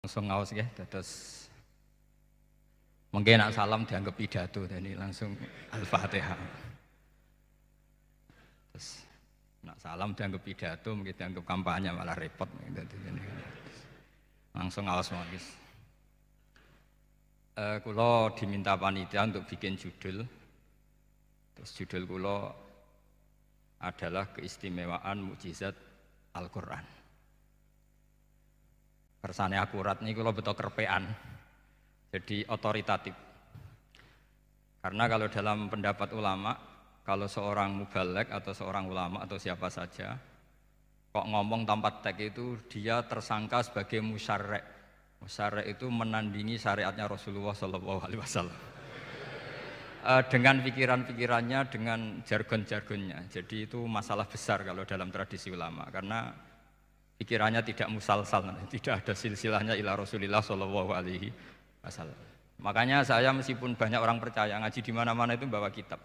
Langsung ngaos nggih terus mungkin nak salam dianggap pidato dan langsung Al-Fatihah. Terus nak salam dianggap pidato mungkin dianggap kampanye malah repot gitu. Langsung ngaos mawon. Kula diminta panitia untuk bikin judul. Terus judul kula adalah keistimewaan mukjizat Al-Qur'an. Kersane akurat nih kula beto kerpean. Jadi otoritatif. Karena kalau dalam pendapat ulama, kalau seorang mubalek atau seorang ulama atau siapa saja kok ngomong tanpa teks itu dia tersangka sebagai musyarek. Musyarek itu menandingi syariatnya Rasulullah SAW. Dengan pikiran-pikirannya, dengan jargon-jargonnya. Jadi itu masalah besar kalau dalam tradisi ulama karena pikirannya tidak musalsal, tidak ada silsilahnya ila Rasulillah SAW. Makanya saya meskipun banyak orang percaya ngaji di mana-mana itu bawa kitab.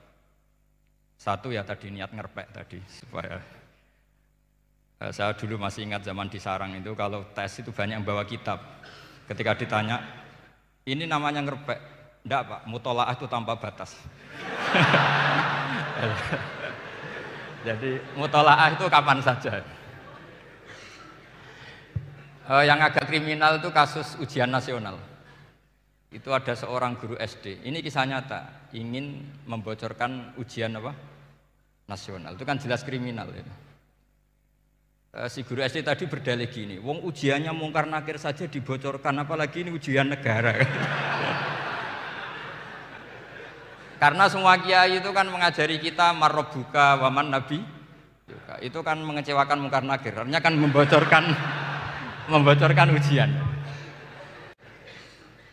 Satu ya tadi niat ngerpek tadi supaya saya dulu masih ingat zaman di sarang itu kalau tes itu banyak yang bawa kitab. Ketika ditanya, ini namanya ngerpek? Enggak Pak, mutolaah itu tanpa batas. Jadi mutolaah itu kapan saja. Yang agak kriminal itu kasus ujian nasional. Itu ada seorang guru SD. Ini kisah nyata, ingin membocorkan ujian apa? Nasional. Itu kan jelas kriminal ya. Si guru SD tadi berdalih gini, wong ujiannya mungkar nakir saja dibocorkan, apalagi ini ujian negara. Karena semua kiai itu kan mengajari kita marrobuka waman nabi. Itu kan mengecewakan mungkar nakir, artinya kan membocorkan ujian.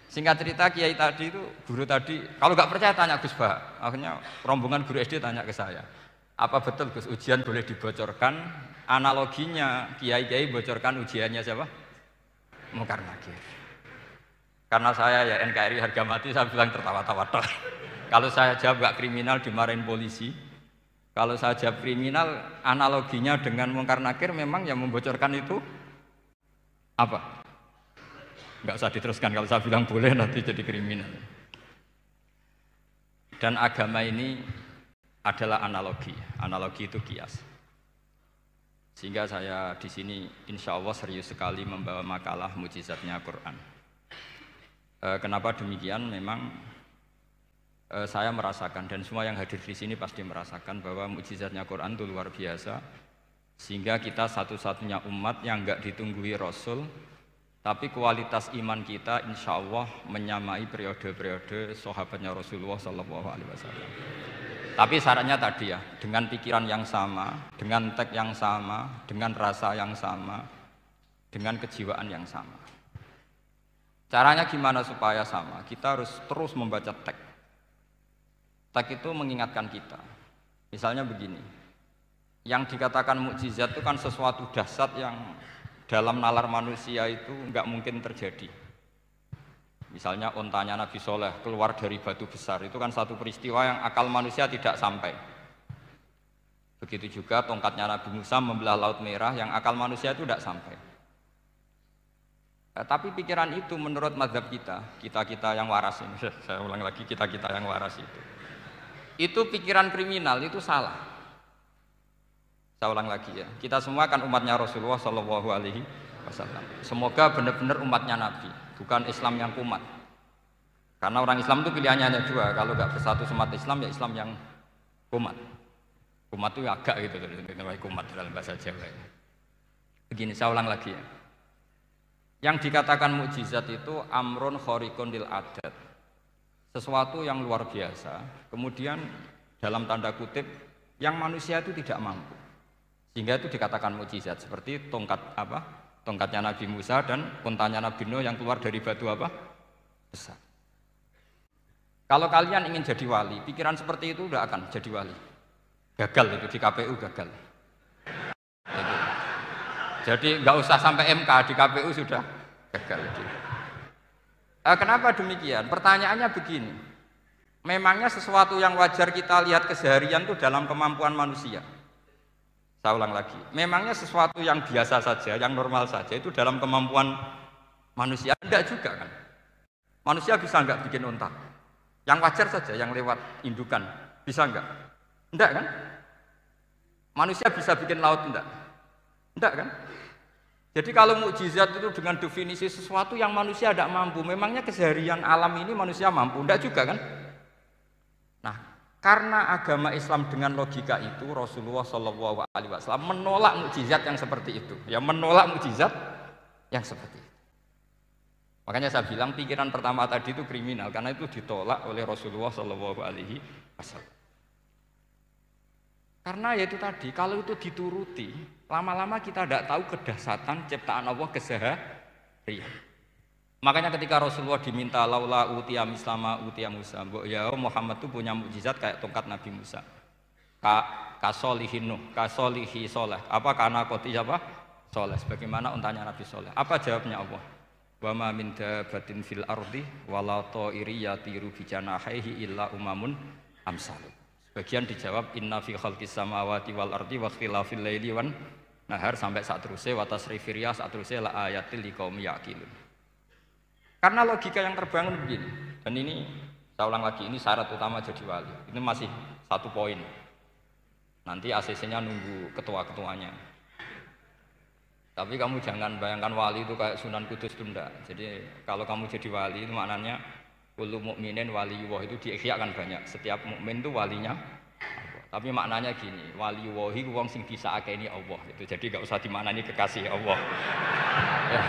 Singkat cerita kiai tadi itu, guru tadi, kalau nggak percaya tanya Gus Bah. Akhirnya rombongan guru SD tanya ke saya, apa betul Gus ujian boleh dibocorkan? Analoginya kiai-kiai bocorkan ujiannya siapa? Mungkar nakir. Karena saya ya NKRI harga mati, saya bilang tertawa-tawa. Kalau saya jawab nggak kriminal dimarahin polisi. Kalau saya jawab kriminal, analoginya dengan mungkar nakir memang yang membocorkan itu apa? Nggak usah diteruskan, kalau saya bilang boleh nanti jadi kriminal. Dan agama ini adalah analogi. Analogi itu kias. Sehingga saya di sini insya Allah serius sekali membawa makalah mukjizatnya Quran. Kenapa demikian? Memang saya merasakan dan semua yang hadir di sini pasti merasakan bahwa mukjizatnya Quran itu luar biasa. Sehingga kita satu-satunya umat yang enggak ditunggui Rasul, tapi kualitas iman kita insya Allah menyamai periode-periode sahabatnya Rasulullah SAW. Tapi syaratnya tadi ya, dengan pikiran yang sama, dengan teks yang sama, dengan rasa yang sama, dengan kejiwaan yang sama. Caranya gimana supaya sama? Kita harus terus membaca teks. Teks itu mengingatkan kita. Misalnya begini, yang dikatakan mukjizat itu kan sesuatu dahsyat yang dalam nalar manusia itu nggak mungkin terjadi. Misalnya ontanya Nabi Soleh keluar dari batu besar, itu kan satu peristiwa yang akal manusia tidak sampai. Begitu juga tongkatnya Nabi Musa membelah Laut Merah, yang akal manusia itu tidak sampai. Tapi pikiran itu menurut mazhab kita yang waras ini, saya ulang lagi, kita yang waras itu pikiran kriminal, itu salah. Saya ulang lagi ya, kita semua kan umatnya Rasulullah SAW. Semoga benar-benar umatnya Nabi, bukan Islam yang kumat. Karena orang Islam itu pilihannya hanya dua, kalau nggak bersatu umat Islam ya Islam yang kumat. Kumat itu agak gitu, kumat dalam bahasa Jawa. Begini, saya ulang lagi ya. Yang dikatakan mukjizat itu amrun khariqun lil adat, sesuatu yang luar biasa. Kemudian dalam tanda kutip yang manusia itu tidak mampu, sehingga itu dikatakan mukjizat. Seperti tongkatnya Nabi Musa dan untanya Nabi Nuh yang keluar dari batu besar. Kalau kalian ingin jadi wali, pikiran seperti itu udah akan jadi wali. Gagal itu di KPU gagal. Jadi nggak usah sampai MK, di KPU sudah gagal. Kenapa demikian? Pertanyaannya begini, Memangnya sesuatu yang wajar kita lihat keseharian itu dalam kemampuan manusia? Saya ulang lagi, memangnya sesuatu yang biasa saja, yang normal saja itu dalam kemampuan manusia? Enggak juga kan? Manusia bisa enggak bikin unta? Yang wajar saja, yang lewat indukan, bisa enggak? Enggak kan? Manusia bisa bikin laut enggak? Enggak kan? Jadi kalau mukjizat itu dengan definisi sesuatu yang manusia tidak mampu, memangnya keseharian alam ini manusia mampu? Enggak juga kan? Nah, karena agama Islam dengan logika itu, Rasulullah Shallallahu Alaihi Wasallam menolak mukjizat yang seperti itu, ya menolak mukjizat yang seperti itu. Makanya saya bilang pikiran pertama tadi itu kriminal, karena itu ditolak oleh Rasulullah Shallallahu Alaihi Wasallam. Karena ya itu tadi, kalau itu dituruti, lama-lama kita tidak tahu kedahsyatan ciptaan Allah keseharian. Makanya ketika Rasulullah diminta laula utiya mislama utiya Musa, ya Muhammad itu punya mukjizat kayak tongkat Nabi Musa. Kasolihin Nuh, kasolihi soleh. Apa karena koti apa? Soleh. Sebagaimana untanya Nabi Soleh. Apa jawabnya Allah? Wa ma min dabatin fil ardi wala ta'iri yatiru bi janahihi illa umamun amsalukum. Sebagian dijawab inna fi khalqis samawati wal ardi wa ikhtilafil laili wan nahar sampai saat terusnya wa tasrifir riyah saat terusnya la ayatil liqaumi yaqilun. Karena logika yang terbangun begini, dan ini saya ulang lagi, ini syarat utama jadi wali. Ini masih satu poin. Nanti ACC-nya nunggu ketua-ketuanya. Tapi kamu jangan bayangkan wali itu kayak Sunan Kudus itu enggak. Jadi kalau kamu jadi wali itu maknanya kullu mukminin waliyullah itu diikhyakan banyak. Setiap mukmin itu walinya Allah. Tapi maknanya gini, waliyullah itu wong sing disakeni Allah itu. Jadi enggak usah dimaknani kekasih Allah. Ya.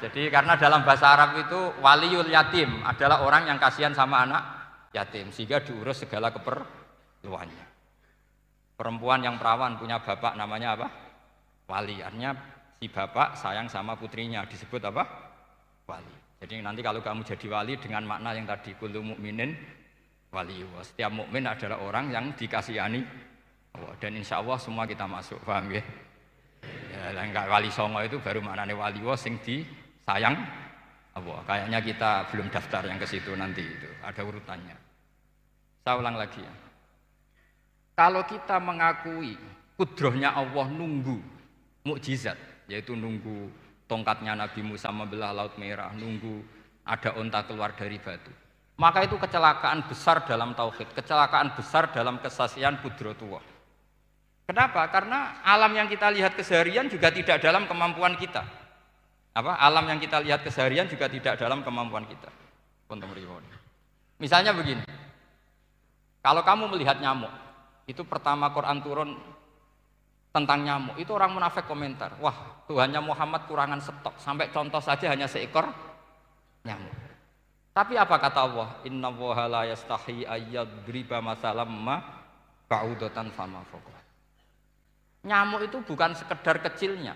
Jadi karena dalam bahasa Arab itu waliyul yatim adalah orang yang kasihan sama anak yatim sehingga diurus segala keperluannya. Perempuan yang perawan punya bapak namanya apa? Wali. Artinya si bapak sayang sama putrinya disebut apa? Wali. Jadi nanti kalau kamu jadi wali dengan makna yang tadi kullu mukminin waliyullah. Setiap mukmin adalah orang yang dikasihani Allah dan insya Allah semua kita masuk. Paham ya? Ya, enggak wali songo itu baru maknanya waliyullah sing di sayang Allah. Kayaknya kita belum daftar yang ke situ nanti itu. Ada urutannya. Saya ulang lagi ya. Kalau kita mengakui kudrohnya Allah nunggu mukjizat, yaitu nunggu tongkatnya Nabi Musa membelah Laut Merah, nunggu ada unta keluar dari batu. Maka itu kecelakaan besar dalam tauhid, kecelakaan besar dalam kesaksian kudratullah. Kenapa? Karena alam yang kita lihat keseharian juga tidak dalam kemampuan kita. Alam yang kita lihat keseharian juga tidak dalam kemampuan kita. Misalnya begini, kalau kamu melihat nyamuk, itu pertama Quran turun tentang nyamuk, itu orang munafik komentar, wah Tuhannya Muhammad kurangan stok, sampai contoh saja hanya seekor nyamuk. Tapi apa kata Allah? Inna Allaha la yastahi ayyadriba masalam ma ba'udatan fama fawqa. Nyamuk itu bukan sekedar kecilnya.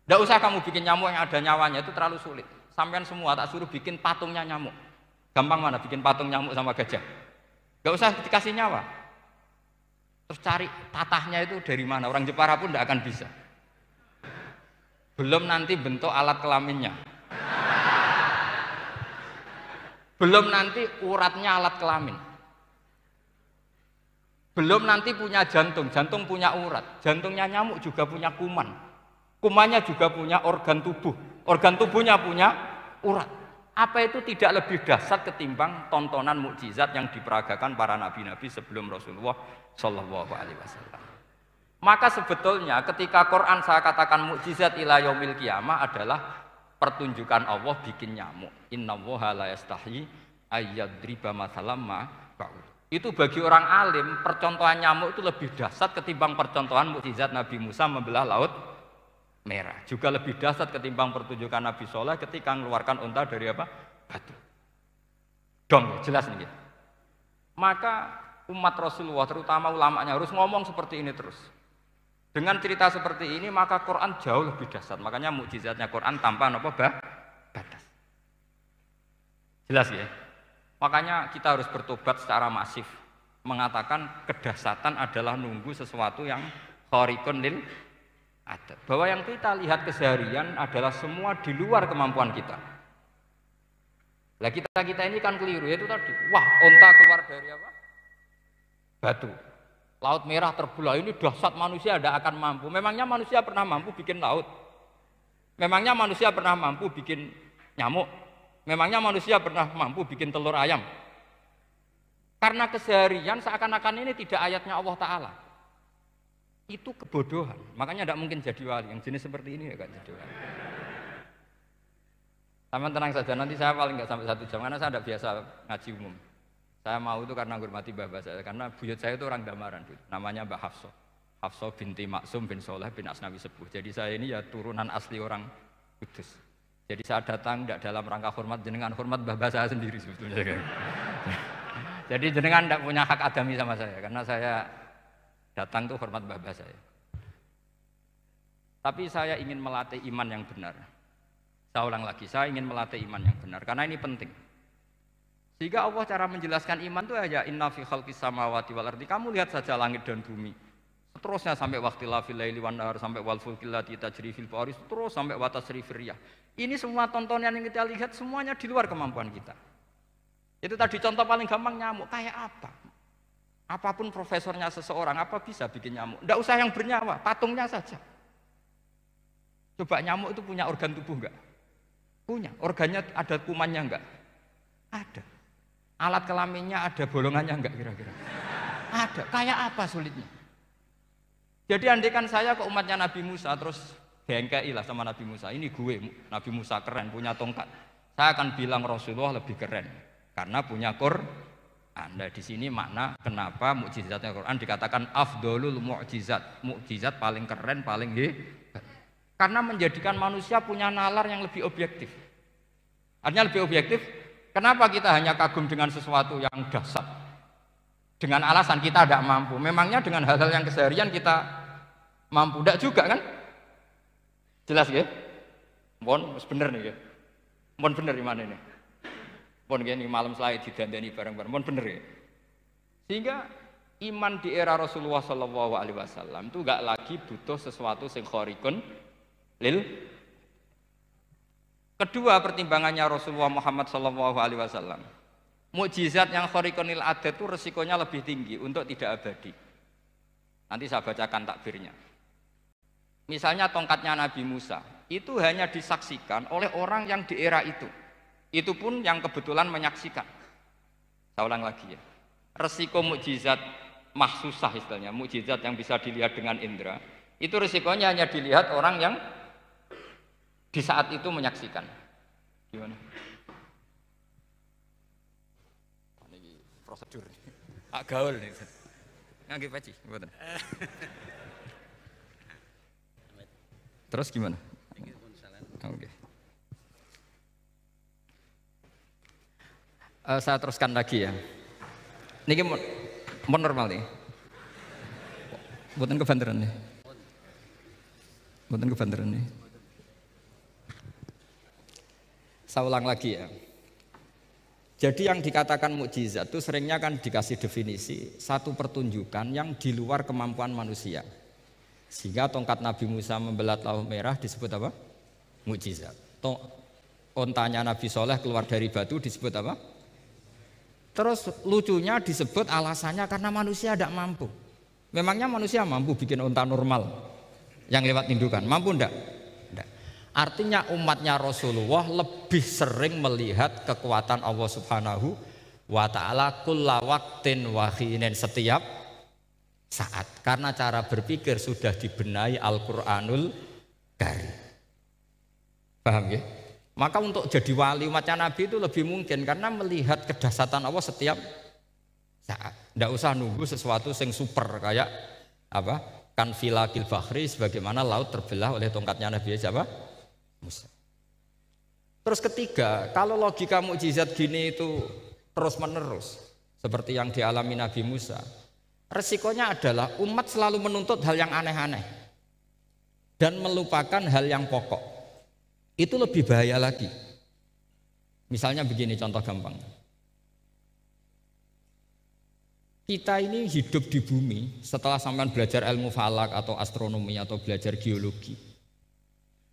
Tidak usah kamu bikin nyamuk yang ada nyawanya, itu terlalu sulit. Sampean semua tak suruh bikin patungnya nyamuk. Gampang mana bikin patung nyamuk sama gajah? Tidak usah dikasih nyawa. Terus cari tatahnya itu dari mana? Orang Jepara pun tidak akan bisa. Belum nanti bentuk alat kelaminnya. Belum nanti uratnya alat kelamin. Belum nanti punya jantung, jantung punya urat. Jantungnya nyamuk juga punya kuman. Kumannya juga punya organ tubuh. Organ tubuhnya punya urat. Apa itu tidak lebih dahsyat ketimbang tontonan mukjizat yang diperagakan para nabi-nabi sebelum Rasulullah Shallallahu Alaihi Wasallam? Maka sebetulnya ketika Quran saya katakan mukjizat ila yaumil qiyamah adalah pertunjukan Allah bikin nyamuk. Innallaha la yastahi ayyadriba mathalam ma ba'ud. Itu bagi orang alim percontohan nyamuk itu lebih dahsyat ketimbang percontohan mukjizat Nabi Musa membelah Laut Merah. Juga lebih dahsyat ketimbang pertunjukan Nabi Soleh ketika mengeluarkan unta dari apa? Batu. Dong, jelas nih. Maka umat Rasulullah terutama ulamanya harus ngomong seperti ini terus. Dengan cerita seperti ini maka Quran jauh lebih dahsyat. Makanya mukjizatnya Quran tanpa apa? Batas. Jelas ya? Makanya kita harus bertobat secara masif. Mengatakan kedahsyatan adalah nunggu sesuatu yang khariqun lil adat. Bahwa yang kita lihat keseharian adalah semua di luar kemampuan kita. Lah kita ini kan keliru, yaitu tadi, wah onta keluar dari apa? Batu. Laut Merah terbelah, ini dahsyat, manusia tidak akan mampu. Memangnya manusia pernah mampu bikin laut? Memangnya manusia pernah mampu bikin nyamuk? Memangnya manusia pernah mampu bikin telur ayam? Karena keseharian seakan-akan ini tidak ayatnya Allah Ta'ala. Itu kebodohan, makanya tidak mungkin jadi wali. Yang jenis seperti ini ya kan jadi wali. Sama tenang saja, nanti saya paling nggak sampai 1 jam, karena saya tidak biasa ngaji umum. Saya mau itu karena menghormati bapak saya, karena buyut saya itu orang Damaran, namanya Mbak Hafsah. Hafsah binti Maksum bin Soleh bin Asnawi Sepuh. Jadi saya ini ya turunan asli orang Kudus. Jadi saya datang tidak dalam rangka hormat jenengan, hormat bapak saya sendiri sebetulnya. Jadi jenengan tidak punya hak adami sama saya, karena saya datang tuh hormat bapak saya. Tapi saya ingin melatih iman yang benar. Saya ulang lagi, saya ingin melatih iman yang benar, karena ini penting. Sehingga Allah cara menjelaskan iman itu aja inna fi khalqis samawati wal ardi. Kamu lihat saja langit dan bumi. Seterusnya sampai waqtilafil laili wan nahar, sampai wal fulkil lati tajri fil bahri, terus sampai wa tasrifir riyah. Ini semua tontonan yang kita lihat semuanya di luar kemampuan kita. Itu tadi contoh paling gampang, nyamuk kayak apa? Apapun profesornya seseorang, apa bisa bikin nyamuk? Tidak usah yang bernyawa, patungnya saja. Coba nyamuk itu punya organ tubuh enggak? Punya. Organnya ada kumannya enggak? Ada. Alat kelaminnya ada bolongannya enggak kira-kira? Ada. Kayak apa sulitnya? Jadi andaikan saya ke umatnya Nabi Musa terus bengkei lah sama Nabi Musa, ini gue Nabi Musa keren punya tongkat. Saya akan bilang Rasulullah lebih keren karena punya Quran. Anda di sini makna kenapa mukjizatnya Quran dikatakan afdolul mukjizat, mukjizat paling keren, paling hebat. Karena menjadikan manusia punya nalar yang lebih objektif. Artinya lebih objektif. Kenapa kita hanya kagum dengan sesuatu yang dahsyat? Dengan alasan kita tidak mampu. Memangnya dengan hal-hal yang keseharian kita mampu? Tidak juga kan? Jelas ya? Mohon bener nih ya. Mohon bener di mana ini? Mohon gini malam selai didandani bareng-bareng. Mohon bener ya. Sehingga iman di era Rasulullah SAW itu gak lagi butuh sesuatu yang khariqun lil. Kedua pertimbangannya Rasulullah Muhammad SAW, mukjizat yang khariqun lil adat itu resikonya lebih tinggi untuk tidak abadi. Nanti saya bacakan takbirnya. Misalnya tongkatnya Nabi Musa itu hanya disaksikan oleh orang yang di era itu. Itu pun yang kebetulan menyaksikan. Saya ulang lagi ya. Resiko mukjizat mahsusah istilahnya, mukjizat yang bisa dilihat dengan indera, itu resikonya hanya dilihat orang yang di saat itu menyaksikan. Gimana? Ini prosedur. Agak gaul nih. Ngangge peci, mboten. Terus gimana? Oke. Saya teruskan lagi ya. Niki mau normal nih. Mboten kebanteran nih. Mboten kebanteran nih. Saya ulang lagi ya. Jadi yang dikatakan mukjizat itu seringnya kan dikasih definisi satu pertunjukan yang di luar kemampuan manusia. Sehingga tongkat Nabi Musa membelat laut merah disebut apa? Mukjizat. Ontanya Nabi Soleh keluar dari batu disebut apa? Terus lucunya disebut alasannya karena manusia tidak mampu. Memangnya manusia mampu bikin onta normal yang lewat indukan? Mampu enggak? Artinya umatnya Rasulullah lebih sering melihat kekuatan Allah Subhanahu wa ta'ala kulla waqtin wa hinin, setiap saat, karena cara berpikir sudah dibenahi Al-Qur'anul Karim. Paham ya? Maka untuk jadi wali umatnya Nabi itu lebih mungkin karena melihat kedahsyatan Allah setiap saat. Tidak usah nunggu sesuatu yang super kayak apa? Kan filakil bahri, sebagaimana laut terbelah oleh tongkatnya Nabi siapa? Musa. Terus ketiga, kalau logika mukjizat gini itu terus menerus seperti yang dialami Nabi Musa, resikonya adalah umat selalu menuntut hal yang aneh-aneh dan melupakan hal yang pokok. Itu lebih bahaya lagi. Misalnya begini contoh gampang. Kita ini hidup di bumi setelah sampean belajar ilmu falak atau astronomi atau belajar geologi.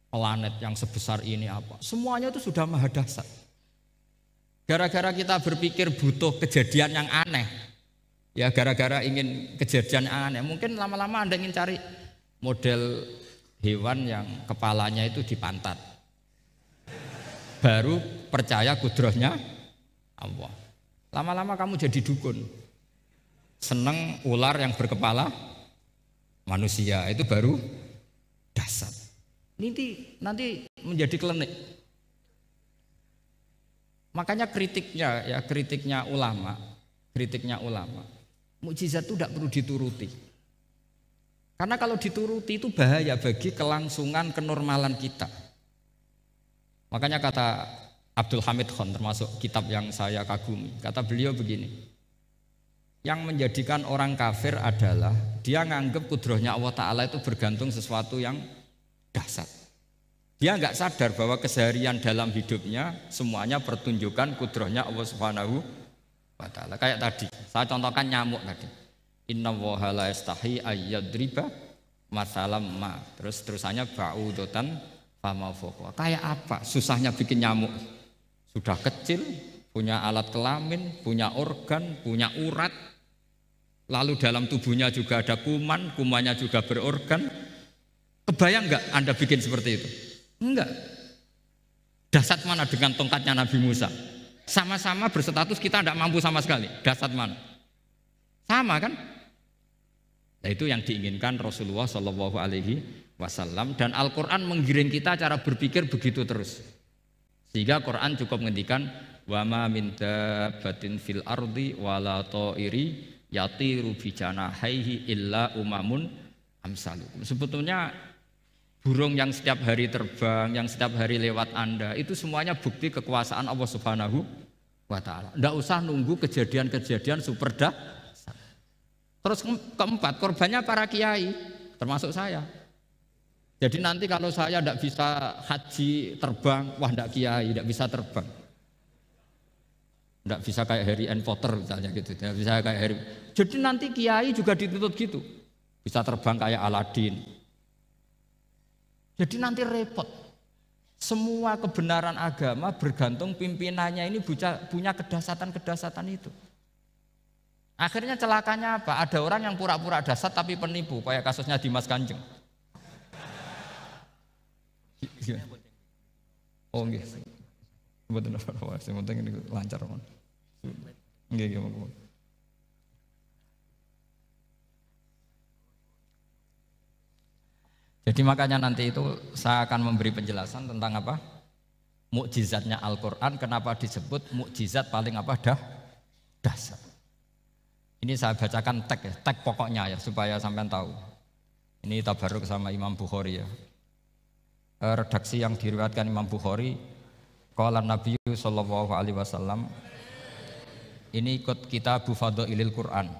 Planet yang sebesar ini apa? Semuanya itu sudah maha dahsyat. Gara-gara kita berpikir butuh kejadian yang aneh, ya gara-gara ingin kejadian yang aneh, mungkin lama-lama Anda ingin cari model hewan yang kepalanya itu di pantat, baru percaya kudrohnya Allah. Lama-lama kamu jadi dukun, seneng ular yang berkepala manusia, itu baru dasar. Nanti menjadi klinik. Makanya kritiknya ulama, mukjizat itu tidak perlu dituruti. Karena kalau dituruti itu bahaya bagi kelangsungan kenormalan kita. Makanya kata Abdul Hamid Khan, termasuk kitab yang saya kagumi, kata beliau begini, yang menjadikan orang kafir adalah dia nganggep kudrohnya Allah Ta'ala itu bergantung sesuatu yang dahsyat. Dia nggak sadar bahwa keseharian dalam hidupnya semuanya pertunjukan kudrohnya Allah Subhanahu wa Ta'ala. Kayak tadi, saya contohkan nyamuk tadi. Inna woha la yastahi ayyadriba masalam ma. Terus terusannya ba'udotan fama fokwa. Kayak apa susahnya bikin nyamuk? Sudah kecil, punya alat kelamin, punya organ, punya urat. Lalu dalam tubuhnya juga ada kuman, kumannya juga berorgan. Kebayang nggak Anda bikin seperti itu? Enggak. Dasar mana dengan tongkatnya Nabi Musa? Sama-sama berstatus kita tidak mampu sama sekali. Dasar mana? Sama kan? Nah, itu yang diinginkan Rasulullah Shallallahu Alaihi Wasallam, dan Al-Quran menggiring kita cara berpikir begitu terus. Sehingga Quran cukup menghentikan wa ma min dabbatin fil ardi wala ta'iri yatiru bi janahaihi illa umamun amsalukum. Sebetulnya burung yang setiap hari terbang, yang setiap hari lewat Anda, itu semuanya bukti kekuasaan Allah Subhanahu wa Ta'ala. Tidak usah nunggu kejadian-kejadian super dahsyat. Terus keempat, korbannya para kiai, termasuk saya. Jadi nanti kalau saya tidak bisa haji terbang, wah tidak kiai, tidak bisa terbang. Tidak bisa kayak Harry N. Potter misalnya gitu, tidak bisa kayak Harry. Jadi nanti kiai juga dituntut gitu, bisa terbang kayak Aladin. Jadi nanti repot. Semua kebenaran agama bergantung pimpinannya ini punya kedasatan-kedasatan itu. Akhirnya celakanya apa? Ada orang yang pura-pura dasar tapi penipu, kayak kasusnya Dimas Kanjeng. Oh nggih. Mboten apa-apa, sing penting ini lancar mon. Nggih. Jadi makanya nanti itu saya akan memberi penjelasan tentang apa? Mukjizatnya Al-Quran, kenapa disebut mukjizat paling apa? Dasar. Ini saya bacakan tag pokoknya ya, supaya sampean tahu. Ini tabaruk sama Imam Bukhari ya. Redaksi yang diriwayatkan Imam Bukhari, qala Nabi sallallahu alaihi wasallam, ini ikut kitab Fadhailil Quran.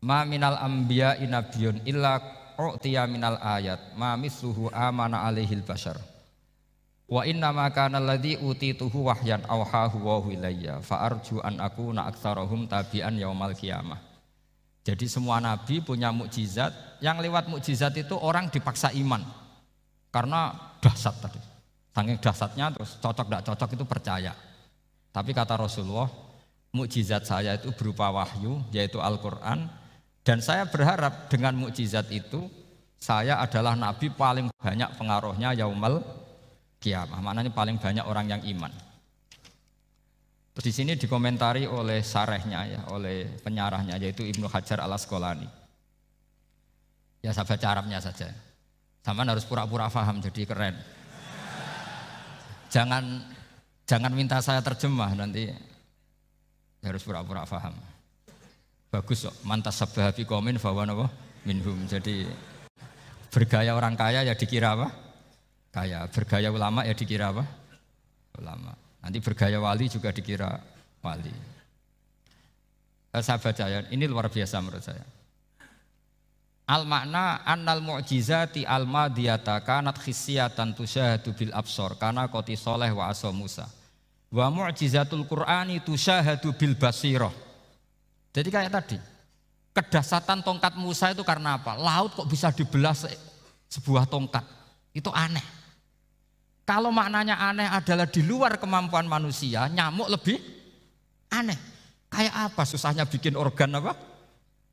Ma minal anbiya'i nabiyyun illa u'tiya minal ayat ma misluhu amana alaihil bashar wa inna ma kana alladhi utituhu wahyan awhahu wa ilayya fa arju an akuna aktsarahum tabi'an yaumal qiyamah. Jadi semua nabi punya mukjizat, yang lewat mukjizat itu orang dipaksa iman karena dahsyat tadi. Saking dahsyatnya terus cocok tidak cocok itu percaya. Tapi kata Rasulullah, mukjizat saya itu berupa wahyu, yaitu Al-Quran. Dan saya berharap dengan mukjizat itu saya adalah nabi paling banyak pengaruhnya yaumal qiyamah. Maknanya paling banyak orang yang iman. Terus di sini dikomentari oleh sarehnya ya, oleh penyarahnya yaitu Ibnu Hajar Al-Asqalani. Ya saya baca Arabnya saja. Sampean harus pura-pura paham jadi keren. Jangan minta saya terjemah nanti harus pura-pura paham. Bagus kok, mantas sabah bi qaumin fawa napa minhum. Jadi bergaya orang kaya ya dikira apa? Kaya. Bergaya ulama ya dikira apa? Ulama. Nanti bergaya wali juga dikira wali. Saya baca ya, ini luar biasa menurut saya. Al makna annal mu'jizati al madiyata kanat khissiyatan tusyahadu bil absor kana qoti soleh wa asa Musa. Wa mu'jizatul Qur'ani tusyahadu bil basirah. Jadi kayak tadi, kedasatan tongkat Musa itu karena apa? Laut kok bisa dibelah sebuah tongkat, itu aneh. Kalau maknanya aneh adalah di luar kemampuan manusia, nyamuk lebih aneh. Kayak apa susahnya bikin organ apa?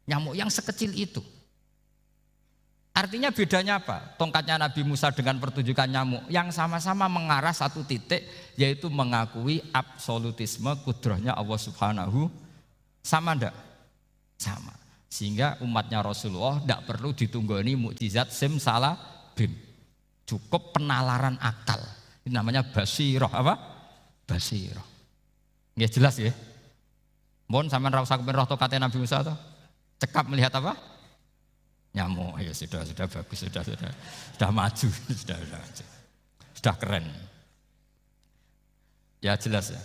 Nyamuk yang sekecil itu. Artinya bedanya apa? Tongkatnya Nabi Musa dengan pertunjukan nyamuk yang sama-sama mengarah satu titik, yaitu mengakui absolutisme kudrahnya Allah Subhanahu. Sama enggak? Sama. Sehingga umatnya Rasulullah tidak perlu ditunggoni mukjizat simsalabim. Cukup penalaran akal. Ini namanya basirah apa? Basirah. Nggih jelas ya? Mohon sampean ra usah kepen roh tokate Nabi Musa to. Cekap melihat apa? Nyamuk. Ya sudah bagus, sudah maju, sudah keren. Ya jelas ya.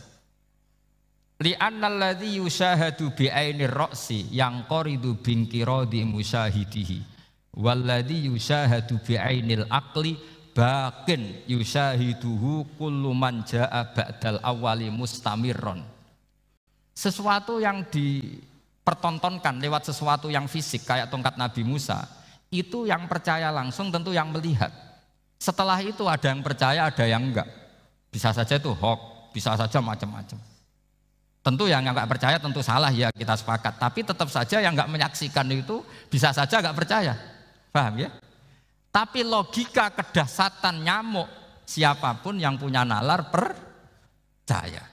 Li'annal ladzi yusyahadu bi'ainir ra'si yang qaridu binqiradi musyahidihi walladzi yusyahadu bi'ainil aqli baqin yusyahiduhu kullu man jaa ba'dal awwali mustamirron. Sesuatu yang dipertontonkan lewat sesuatu yang fisik kayak tongkat Nabi Musa, itu yang percaya langsung tentu yang melihat. Setelah itu ada yang percaya, ada yang enggak. Bisa saja itu hoax, bisa saja macam-macam. Tentu yang nggak percaya tentu salah ya, kita sepakat. Tapi tetap saja yang nggak menyaksikan itu bisa saja nggak percaya, paham ya? Tapi logika kedahsyatan nyamuk, siapapun yang punya nalar percaya.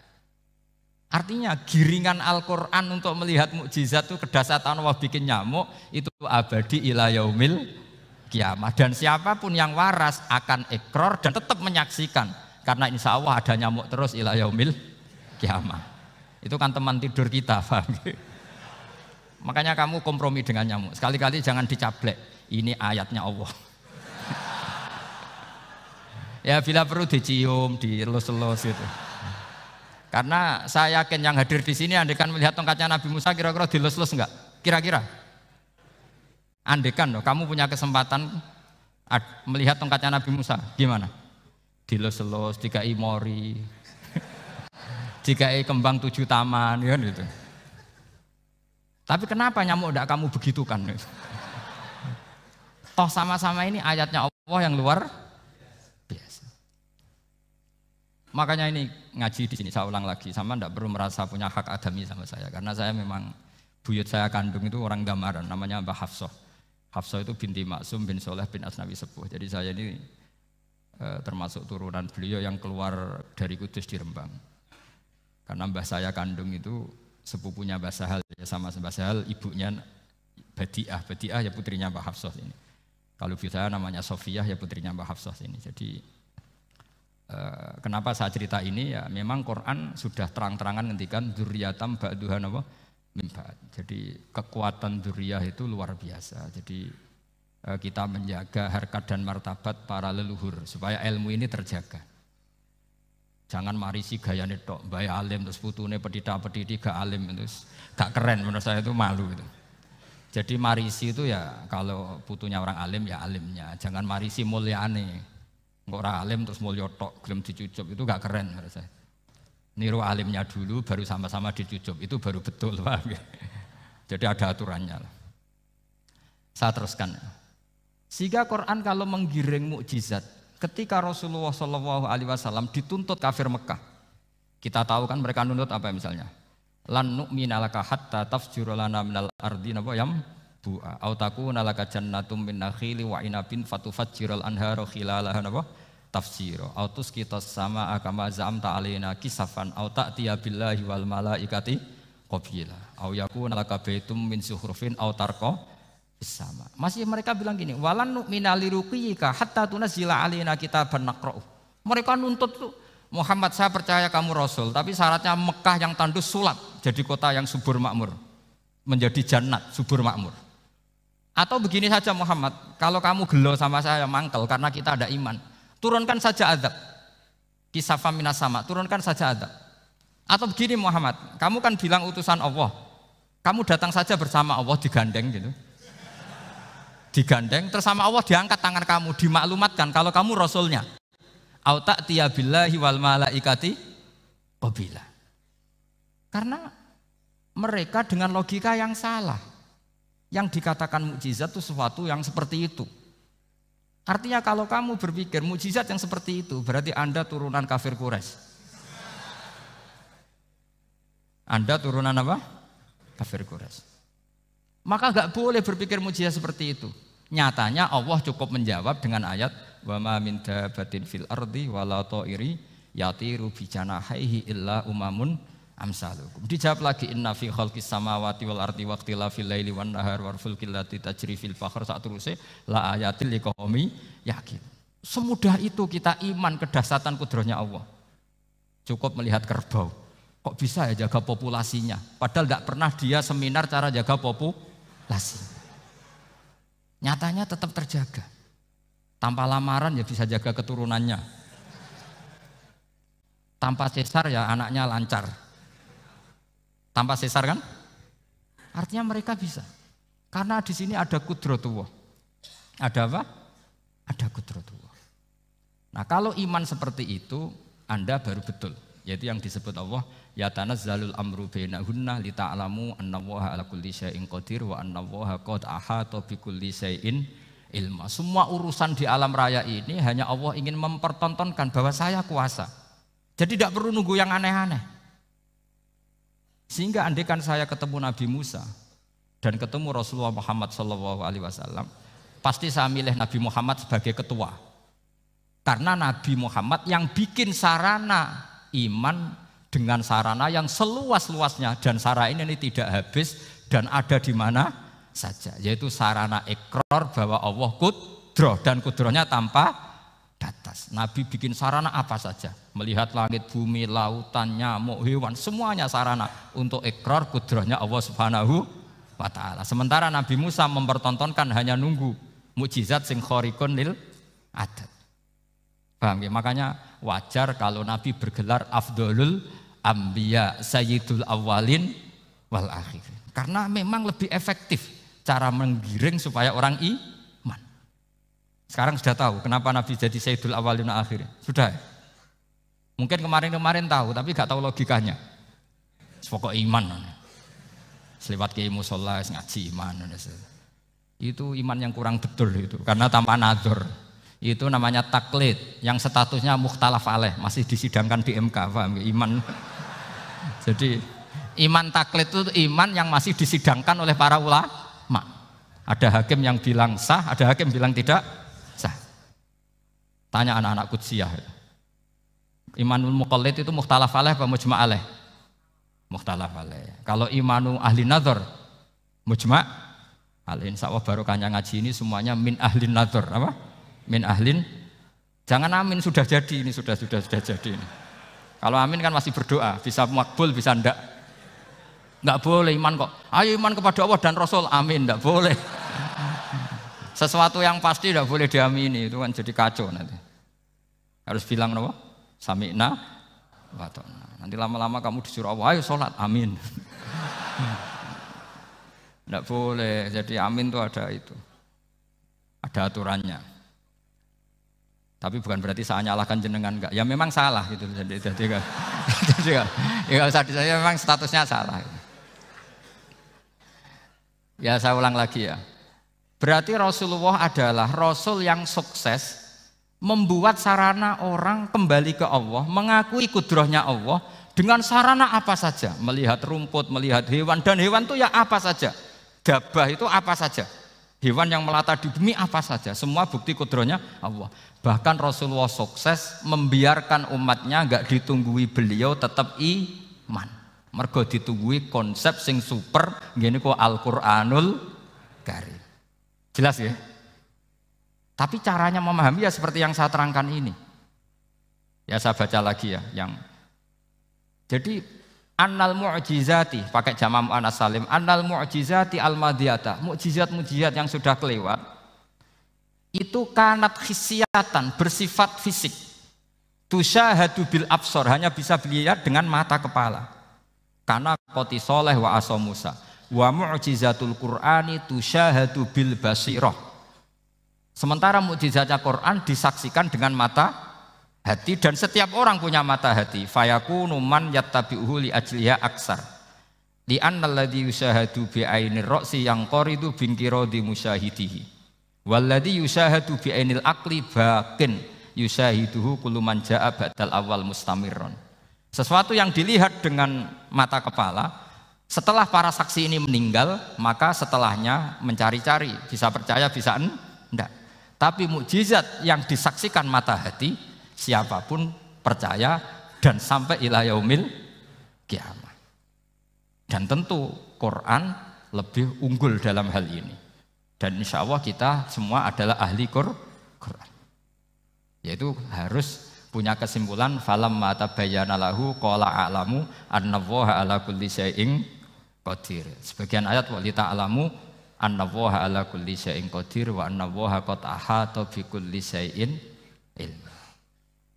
Artinya giringan Al-Quran untuk melihat mukjizat itu kedahsyatan Allah bikin nyamuk itu abadi ila yaumil kiamah. Dan siapapun yang waras akan ikrar dan tetap menyaksikan, karena insya Allah ada nyamuk terus ila yaumil kiamah. Itu kan teman tidur kita, paham? Makanya kamu kompromi dengan nyamuk. Sekali-kali jangan dicaplek. Ini ayatnya Allah. Ya bila perlu dicium, dielus-elus gitu. Karena saya yakin yang hadir di sini andekan melihat tongkatnya Nabi Musa kira-kira dilus-elus enggak? Kira-kira? Andekan loh, kamu punya kesempatan melihat tongkatnya Nabi Musa, gimana? Dilus-elus, dikai mori, dikai kembang 7 taman, kan gitu. Tapi kenapa nyamuk enggak kamu begitukan? Toh sama-sama ini ayatnya Allah yang luar biasa. Makanya ini ngaji di sini saya ulang lagi, sama enggak perlu merasa punya hak adami sama saya, karena saya memang buyut saya kandung itu orang Gamaran, namanya Mbah Hafsah. Hafsah itu binti Maksum bin Soleh bin Asnawi Sepuh. Jadi saya ini termasuk turunan beliau yang keluar dari Kudus di Rembang. Karena mbah saya kandung itu sepupunya Mbah Sahal, ya sama Mbah Sahal, ibunya Badiah ya putrinya Mbah Hafsah ini. Kalau ibu saya namanya Sofiyah, ya putrinya Mbah Hafsah ini. Jadi kenapa saya cerita ini, ya memang Quran sudah terang-terangan ngendikan dzurriyatam ba'duha napa min ba'd. Jadi kekuatan dzurriyah itu luar biasa. Jadi kita menjaga harkat dan martabat para leluhur supaya ilmu ini terjaga. Jangan marisi gayane tok, mbah alim terus putune pedita-pediti gak alim, terus gak keren, menurut saya itu malu gitu. Jadi marisi itu ya kalau putunya orang alim ya alimnya, jangan marisi mulyane. Engko ora alim terus mulya tok gelem dicucup, itu gak keren menurut saya. Niru alimnya dulu baru sama-sama dicucup, itu baru betul, paham ya? Jadi ada aturannya lah. Saya teruskan. Sehingga Quran kalau menggiring mukjizat, ketika Rasulullah SAW dituntut kafir Mekah, kita tahu kan mereka nuntut apa misalnya? Lan nu'mina laka hatta tafjura lana minal ardi napa yam bu'a au takuna laka jannatum min nakhili wa inabin fatufajjiral anhara khilalaha napa tafsira au tusqitas samaa kama zamta alaina kisafan au ta'tiya billahi wal malaikati qabila au yakuna laka baitum min zuhrufin au tarqa sama. Masih mereka bilang gini, walan nu'mina liruqiyika hatta tunzila alaina kitaban naqra'u. Mereka nuntut tuh, Muhammad saya percaya kamu rasul, tapi syaratnya Mekah yang tandus sulap, jadi kota yang subur makmur, menjadi jannat subur makmur. Atau begini saja Muhammad, kalau kamu gelo sama saya mangkel karena kita ada iman, turunkan saja azab. Kisafan minas sama, turunkan saja azab. Atau begini Muhammad, kamu kan bilang utusan Allah, kamu datang saja bersama Allah digandeng gitu. Digandeng, terus sama Allah diangkat tangan kamu, dimaklumatkan kalau kamu rasulnya. Au ta'tiya billahi wal malaikati qabila. Karena mereka dengan logika yang salah. Yang dikatakan mukjizat itu sesuatu yang seperti itu. Artinya kalau kamu berpikir mukjizat yang seperti itu, berarti Anda turunan kafir Quraisy. Anda turunan apa? Kafir Quraisy. Maka enggak boleh berpikir mukjizat seperti itu. Nyatanya Allah cukup menjawab dengan ayat wa ma min dabatin fil ardi wala ta'iri yatiru bi janahihi illa umamun amsalukum. Dijawab lagi inna fi khalqis samawati wal ardi waqtilafil laili wan nahar wal fulkil lati tajri fil bahr satruse la ayatil liqaumi yakin. Semudah itu kita iman kedahsyatan kudrahnya Allah. Cukup melihat kerbau. Kok bisa ya jaga populasinya? Padahal enggak pernah dia seminar cara jaga populasi. Nyatanya tetap terjaga. Tanpa lamaran ya bisa jaga keturunannya. Tanpa sesar ya anaknya lancar. Tanpa sesar kan? Artinya mereka bisa. Karena di sini ada kudratullah. Ada apa? Ada kudratullah. Nah, kalau iman seperti itu Anda baru betul. Yaitu yang disebut Allah ya tanazzalul amru bainahunna lita'lamu annallaha ala kulli syai'in qadir wa annallaha qad ahata bi kulli syai'in ilma. Semua urusan di alam raya ini hanya Allah ingin mempertontonkan bahwa saya kuasa. Jadi tidak perlu nunggu yang aneh-aneh. Sehingga andaikan saya ketemu Nabi Musa dan ketemu Rasulullah Muhammad SAW, pasti saya milih Nabi Muhammad sebagai ketua. Karena Nabi Muhammad yang bikin sarana iman dengan sarana yang seluas-luasnya, dan sarana ini tidak habis dan ada di mana saja, yaitu sarana ikrar bahwa Allah kudroh dan kudrohnya tanpa batas. Nabi bikin sarana apa saja, melihat langit, bumi, lautan, nyamuk, hewan, semuanya sarana untuk ikrar kudrohnya Allah Subhanahu wa ta'ala. Sementara Nabi Musa mempertontonkan hanya nunggu mukjizat sing khariqun lil adat. Paham ya? Makanya wajar kalau Nabi bergelar afdolul anbiya sayyidul awalin wal akhirin. Karena memang lebih efektif cara menggiring supaya orang iman. Sekarang sudah tahu kenapa Nabi jadi sayyidul awalin wal akhirin? Sudah. Mungkin kemarin-kemarin tahu tapi gak tahu logikanya. Pokok iman. Selewat kiai musola ngaji iman. Itu iman yang kurang betul itu karena tanpa nadzor. Itu namanya taklid yang statusnya mukhtalaf alaih, masih disidangkan di MK, paham ya? Iman. Jadi iman taklid itu iman yang masih disidangkan oleh para ulama. Ada hakim yang bilang sah, ada hakim bilang tidak sah. Tanya anak-anak Qudsiyah. Imanul muqallid itu mukhtalaf alaih apa mujma' alaih? Mukhtalaf alaih. Kalau imanu ahli nadzar mujma' alaih. Insyaallah barokahnya ngaji ini semuanya min ahli nadzar, apa? Min ahlin, jangan amin sudah jadi ini sudah jadi ini. Kalau amin kan masih berdoa, bisa makbul bisa ndak boleh iman kok. Ayo iman kepada Allah dan Rasul, amin, ndak boleh. Sesuatu yang pasti ndak boleh diamini, itu kan jadi kacau nanti. Harus bilang apa? Sami'na wa ta'na. Nanti lama-lama kamu disuruh Allah, ayo sholat, amin. Ndak boleh, jadi amin itu ada itu, ada aturannya. Tapi bukan berarti saya nyalahkan jenengan, enggak. Ya memang salah gitu. Jadi kan. Ya usah saya memang statusnya salah. Ya saya ulang lagi ya. Berarti Rasulullah adalah Rasul yang sukses membuat sarana orang kembali ke Allah, mengakui kudrohnya Allah dengan sarana apa saja. Melihat rumput, melihat hewan, dan hewan itu ya apa saja. Dabah itu apa saja. Hewan yang melata di bumi apa saja, semua bukti kudrohnya Allah. Bahkan Rasulullah sukses membiarkan umatnya enggak ditunggui beliau tetap iman. Mergo ditunggui konsep sing super ngene kok Al-Qur'anul Karim. Jelas ya? Tapi caranya memahami ya seperti yang saya terangkan ini. Ya saya baca lagi ya yang jadi annal mu'jizati pakai jama' muannas salim, annal mu'jizati al-madiyata, mukjizat-mukjizat yang sudah kelewat itu kanat khisiatan, bersifat fisik, tusyahadu bil absor, hanya bisa dilihat dengan mata kepala. Karena qoti soleh wa aso Musa wa mu'jizatul Qur'ani tusyahadu bil basirah. Sementara mukjizatnya Quran disaksikan dengan mata hati, dan setiap orang punya mata hati. Fayakunu man yattabi'uhu li ajliha aksar. Li annal ladzi yusyahadu bi ainir ra'si yang qaridu bin qiradi musyahidihi. Walladzi yusahadu bi ainil aqli baqin yusahiduhu kullu man jaa ba'dal awal mustamirron. Sesuatu yang dilihat dengan mata kepala, setelah para saksi ini meninggal, maka setelahnya mencari-cari, bisa percaya, bisa enggak. Tapi mukjizat yang disaksikan mata hati, siapapun percaya dan sampai ila yaumil kiamah. Dan tentu Quran lebih unggul dalam hal ini. Dan insya Allah kita semua adalah ahli Quran. Yaitu harus punya kesimpulan falam mata bayana lahu qala a'lamu annallaha ala kulli syai'in qadir. Sebagian ayat wa li ta'lamu annallaha ala kulli syai'in qadir wa annallaha qad ahata bi kulli syai'in ilma.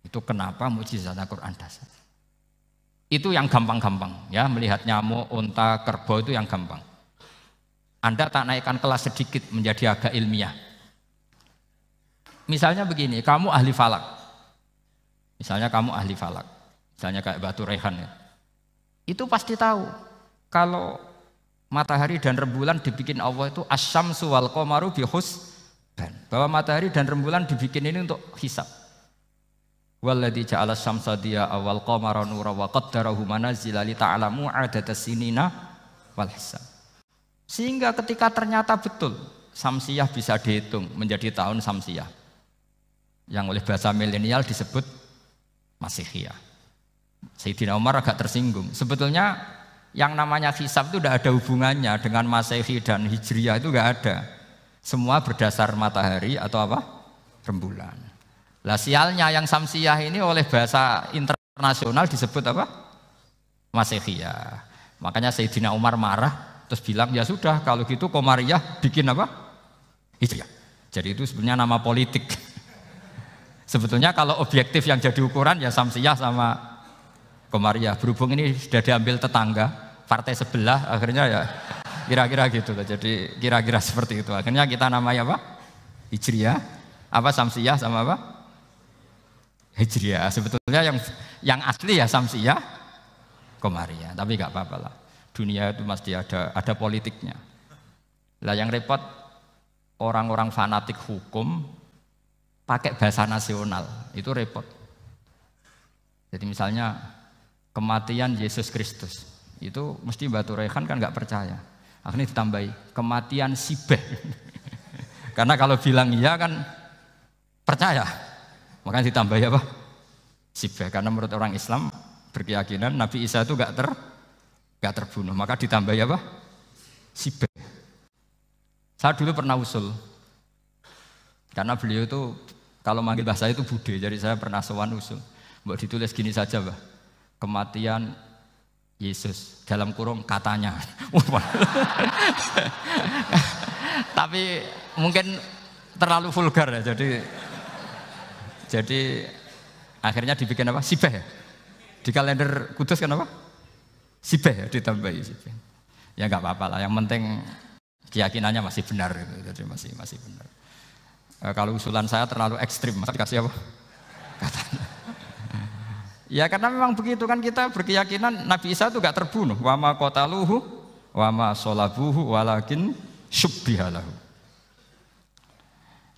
Itu kenapa mukjizat Al-Qur'an dasar. Itu yang gampang-gampang ya, melihat nyamuk, unta, kerbau itu yang gampang. Anda tak naikkan kelas sedikit menjadi agak ilmiah. Misalnya begini, kamu ahli falak. Misalnya kamu ahli falak, misalnya kayak Batu Rehan ya. Itu pasti tahu kalau matahari dan rembulan dibikin Allah itu asyamsu wal qamaru bi husban. Bahwa matahari dan rembulan dibikin ini untuk hisab. Walladzi ja'ala syamsa diya'a wal qamara nura wa qaddarahu manazila li ta'lamu 'adadas sinina wal hisab. Sehingga ketika ternyata betul Samsiyah bisa dihitung menjadi tahun Samsiyah. Yang oleh bahasa milenial disebut Masihiyah. Sayyidina Umar agak tersinggung. Sebetulnya yang namanya hisab itu tidak ada hubungannya dengan Masehi dan Hijriyah, itu enggak ada. Semua berdasar matahari atau apa? Rembulan. Lah sialnya yang Samsiyah ini oleh bahasa internasional disebut apa? Masihiyah. Makanya Sayyidina Umar marah terus bilang ya sudah kalau gitu Qamariyah bikin apa? Hijriyah. Jadi itu sebenarnya nama politik. Sebetulnya kalau objektif yang jadi ukuran ya Samsiyah sama Qamariyah. Berhubung ini sudah diambil tetangga, partai sebelah, akhirnya ya kira-kira gitu loh. Jadi kira-kira seperti itu. Akhirnya kita namanya apa? Hijriyah, apa Samsiyah sama apa? Hijriyah. Sebetulnya yang asli ya Samsiyah, Qamariyah. Tapi nggak apa-apa lah. Dunia itu mesti ada politiknya. Lah yang repot orang-orang fanatik hukum pakai bahasa nasional, itu repot. Jadi misalnya kematian Yesus Kristus, itu mesti Batu Rehan kan nggak percaya. Akhirnya ditambahi kematian Sibeh. Karena kalau bilang iya kan percaya. Makanya ditambahi apa? Sibeh. Karena menurut orang Islam berkeyakinan Nabi Isa itu nggak terbunuh. Maka ditambahi apa? Sibeh. Saya dulu pernah usul. Karena beliau itu kalau manggil bahasa itu bude, jadi saya pernah sowan usul. Mbok ditulis gini saja, Mbah. Kematian Yesus dalam kurung katanya. Tapi mungkin terlalu vulgar ya. Jadi akhirnya dibikin apa? Sibeh ya. Di kalender Kudus kan apa? Sibeh ya, ditambahi Sibeh. Ya enggak apa-apa lah, yang penting keyakinannya masih benar gitu. Jadi masih benar. Kalau usulan saya terlalu ekstrim, masa dikasih apa? Katanya. Ya karena memang begitu kan, kita berkeyakinan Nabi Isa itu gak terbunuh. Wa ma qataluhu wa ma sholabuhu walakin syubbihalahu.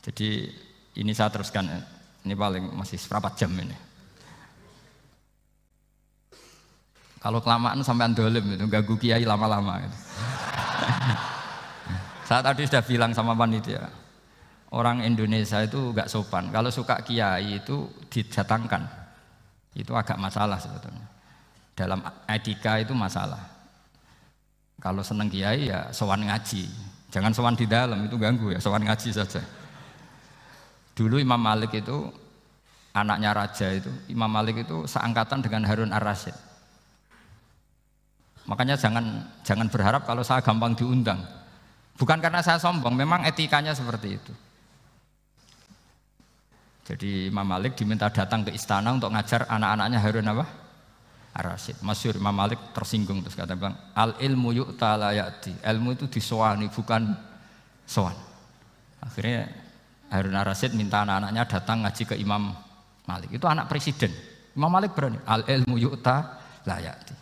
Jadi ini saya teruskan, ini paling masih seperempat jam ini. Kalau kelamaan sampai dolim itu ganggu kiai lama-lama. Gitu. Saya tadi sudah bilang sama panitia. Orang Indonesia itu gak sopan. Kalau suka kiai itu didatangkan, itu agak masalah sebetulnya. Dalam etika itu masalah. Kalau seneng kiai ya sowan ngaji. Jangan sowan di dalam, itu ganggu ya. Sowan ngaji saja. Dulu Imam Malik itu anaknya raja itu. Imam Malik itu seangkatan dengan Harun Ar-Rasyid. Makanya jangan berharap kalau saya gampang diundang. Bukan karena saya sombong, memang etikanya seperti itu. Jadi Imam Malik diminta datang ke istana untuk ngajar anak-anaknya Harun apa? Ar-Rasyid. Masyhur Imam Malik tersinggung terus kata bilang, al ilmu yu'ta la ya'ti. Ilmu itu disowani bukan sowan. Akhirnya Harun Ar-Rasyid minta anak-anaknya datang ngaji ke Imam Malik. Itu anak presiden. Imam Malik berani, al ilmu yu'ta la ya'ti.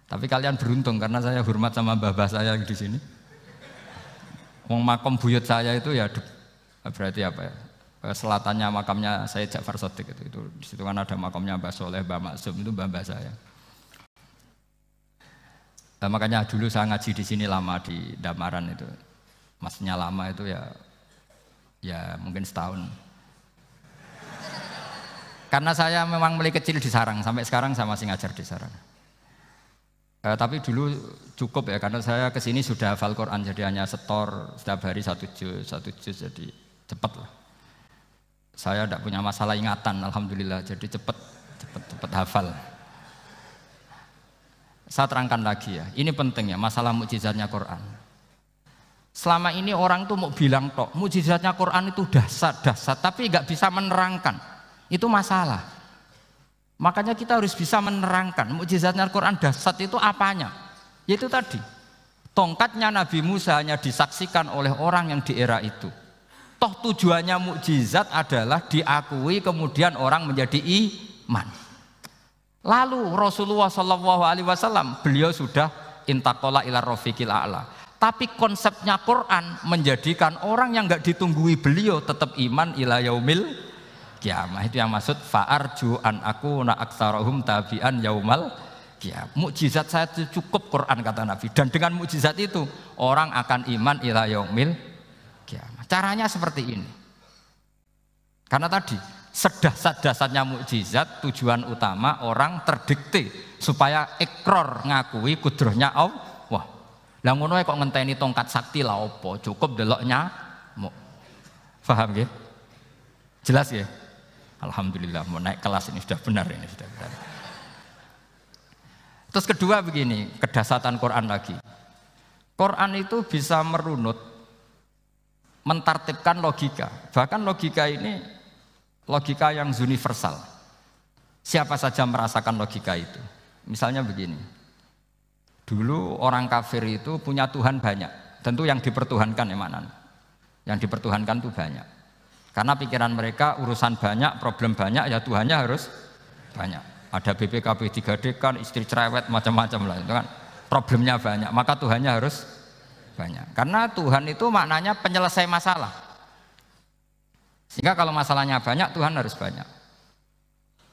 Tapi kalian beruntung karena saya hormat sama mbah-mbah saya di sini. Wong makom buyut saya itu ya Berarti apa ya? Selatannya makamnya Sayyid Ja'far Shadiq itu di situ kan ada makamnya Mbah Soleh, Mbah Maksum, itu mbah saya. Makanya dulu saya ngaji di sini lama di Damaran itu. Maksudnya lama itu ya mungkin setahun. Karena saya memang mulai kecil di Sarang, sampai sekarang saya masih ngajar di Sarang. Tapi dulu cukup ya, karena saya kesini sudah hafal Quran, jadi hanya setor setiap hari satu juz, jadi cepat lah. Saya tidak punya masalah ingatan, alhamdulillah, jadi cepat hafal. Saya terangkan lagi ya, ini penting ya, masalah mukjizatnya Quran. Selama ini orang tuh mau bilang tok, mukjizatnya Quran itu dahsyat, tapi nggak bisa menerangkan. Itu masalah. Makanya kita harus bisa menerangkan mukjizatnya Quran dahsyat itu apanya. Yaitu tadi, tongkatnya Nabi Musa hanya disaksikan oleh orang yang di era itu. Toh tujuannya mukjizat adalah diakui kemudian orang menjadi iman. Lalu Rasulullah SAW beliau sudah intaqala ila rafiqil a'la. Tapi konsepnya Quran menjadikan orang yang enggak ditunggui beliau tetap iman ila yaumil kiamah. Itu yang maksud fa'arju an akuna aktsarahum tabi'an yaumal kiamah. Mukjizat saya itu cukup Quran kata Nabi, dan dengan mukjizat itu orang akan iman ila yaumil kiamah. Caranya seperti ini. Karena tadi sedahsyat-dahsyatnya mukjizat tujuan utama orang terdikte supaya ikrar ngakui kudrohnya Allah. Lah ngono kok ngenteni tongkat sakti lah opo? Cukup deloknya. Paham nggih? Jelas ya? Alhamdulillah mau naik kelas ini sudah benar ini sudah benar. Terus kedua begini, kedahsyatan Quran lagi. Quran itu bisa merunut, mentartibkan logika. Bahkan logika ini logika yang universal. Siapa saja merasakan logika itu. Misalnya begini. Dulu orang kafir itu punya Tuhan banyak. Tentu yang dipertuhankan ya mana? Yang dipertuhankan itu banyak. Karena pikiran mereka urusan banyak, problem banyak, ya Tuhannya harus banyak. Ada BPKB 3D kan, istri cerewet macam-macam lah itu kan. Problemnya banyak, maka Tuhannya harus banyak. Karena Tuhan itu maknanya penyelesai masalah. Sehingga kalau masalahnya banyak, Tuhan harus banyak.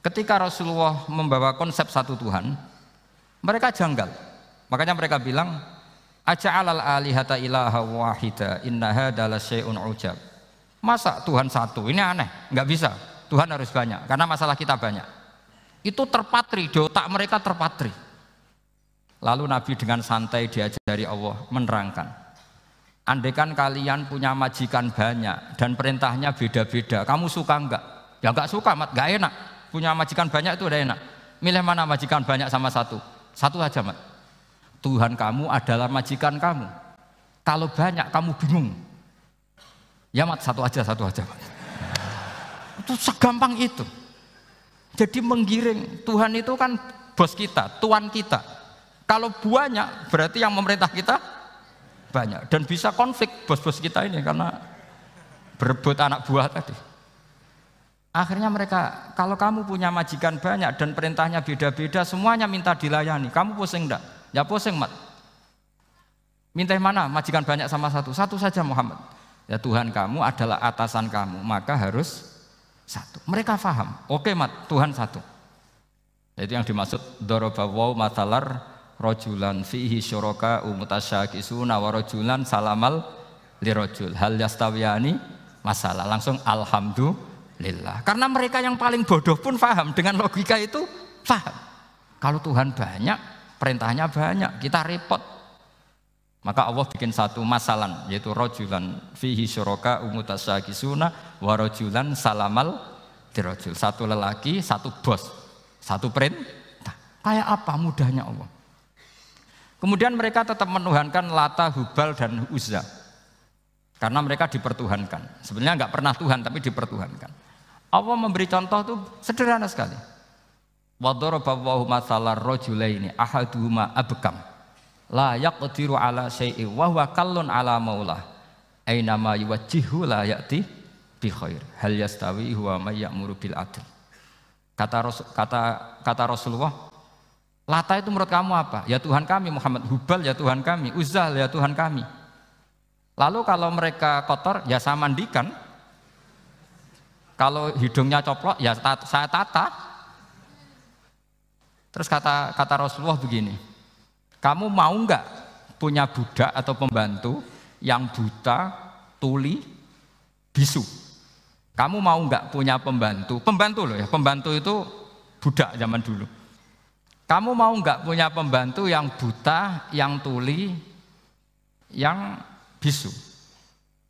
Ketika Rasulullah membawa konsep satu Tuhan, mereka janggal. Makanya mereka bilang, aja'alal alihata ilaha wahida inna hadza lasyai'un ujab. Masa Tuhan satu? Ini aneh, nggak bisa. Tuhan harus banyak, karena masalah kita banyak. Itu terpatri, di otak mereka terpatri. Lalu Nabi dengan santai diajari Allah menerangkan, andaikan kalian punya majikan banyak dan perintahnya beda-beda, kamu suka enggak? Ya enggak suka, Mat, enggak enak. Punya majikan banyak itu udah enak. Milih mana majikan banyak sama satu? Satu aja, Mat. Tuhan kamu adalah majikan kamu. Kalau banyak kamu bingung. Ya, Mat, satu aja, Mat. Itu segampang itu. Jadi menggiring, Tuhan itu kan bos kita, tuan kita. Kalau banyak berarti yang memerintah kita banyak, dan bisa konflik bos-bos kita ini karena berebut anak buah tadi. Akhirnya mereka, kalau kamu punya majikan banyak dan perintahnya beda-beda, semuanya minta dilayani, kamu pusing enggak? Ya pusing, Mat. Minta mana? Majikan banyak sama satu? Satu saja, Muhammad. Ya Tuhan kamu adalah atasan kamu, maka harus satu. Mereka paham. Oke, Mat, Tuhan satu. Itu yang dimaksud dorobawaw matalar rojulan fihi syuraka umutasyakisuna wa rojulan salamal lirojul hal yastawiyani masalah. Langsung alhamdulillah. Karena mereka yang paling bodoh pun paham dengan logika itu, paham. Kalau Tuhan banyak, perintahnya banyak, kita repot. Maka Allah bikin satu masalan, yaitu rojulan fihi syuraka umutasyakisuna wa rojulan salamal lirojul. Satu lelaki, satu bos, satu perintah. Kayak apa mudahnya Allah. Kemudian mereka tetap menuhankan Lata, Hubal, dan Uzza. Karena mereka dipertuhankan. Sebenarnya enggak pernah Tuhan, tapi dipertuhankan. Allah memberi contoh itu sederhana sekali. Wa daraballahu mathalar rajulaini ahaduhuma abkam la yaqdiru ala syai'in wa huwa kallun ala maulah aina ma yuwajjihu la ya'ti bi khair hal yastawi huwa may ya'muru bil adl. Kata Rasulullah, Lata itu menurut kamu apa? Ya Tuhan kami. Muhammad, Hubal ya Tuhan kami. Uzzah ya Tuhan kami. Lalu kalau mereka kotor, ya saya mandikan. Kalau hidungnya coplok ya saya tata. Terus kata Rasulullah begini, kamu mau nggak punya budak atau pembantu yang buta, tuli, bisu? Kamu mau nggak punya pembantu loh ya, pembantu itu budak zaman dulu. Kamu mau nggak punya pembantu yang buta, yang tuli, yang bisu?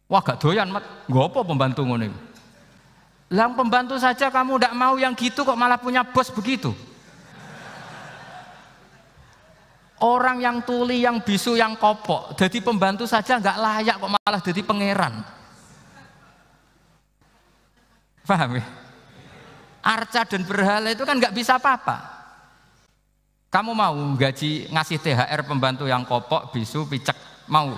Wah gak doyan mat, gak apa pembantu ngono. Yang pembantu saja kamu ndak mau yang gitu kok malah punya bos begitu. Orang yang tuli, yang bisu, yang kopok, jadi pembantu saja nggak layak kok malah jadi pangeran. Paham ya? Arca dan berhala itu kan nggak bisa apa-apa. Kamu mau gaji ngasih THR pembantu yang kopok, bisu, picek, mau?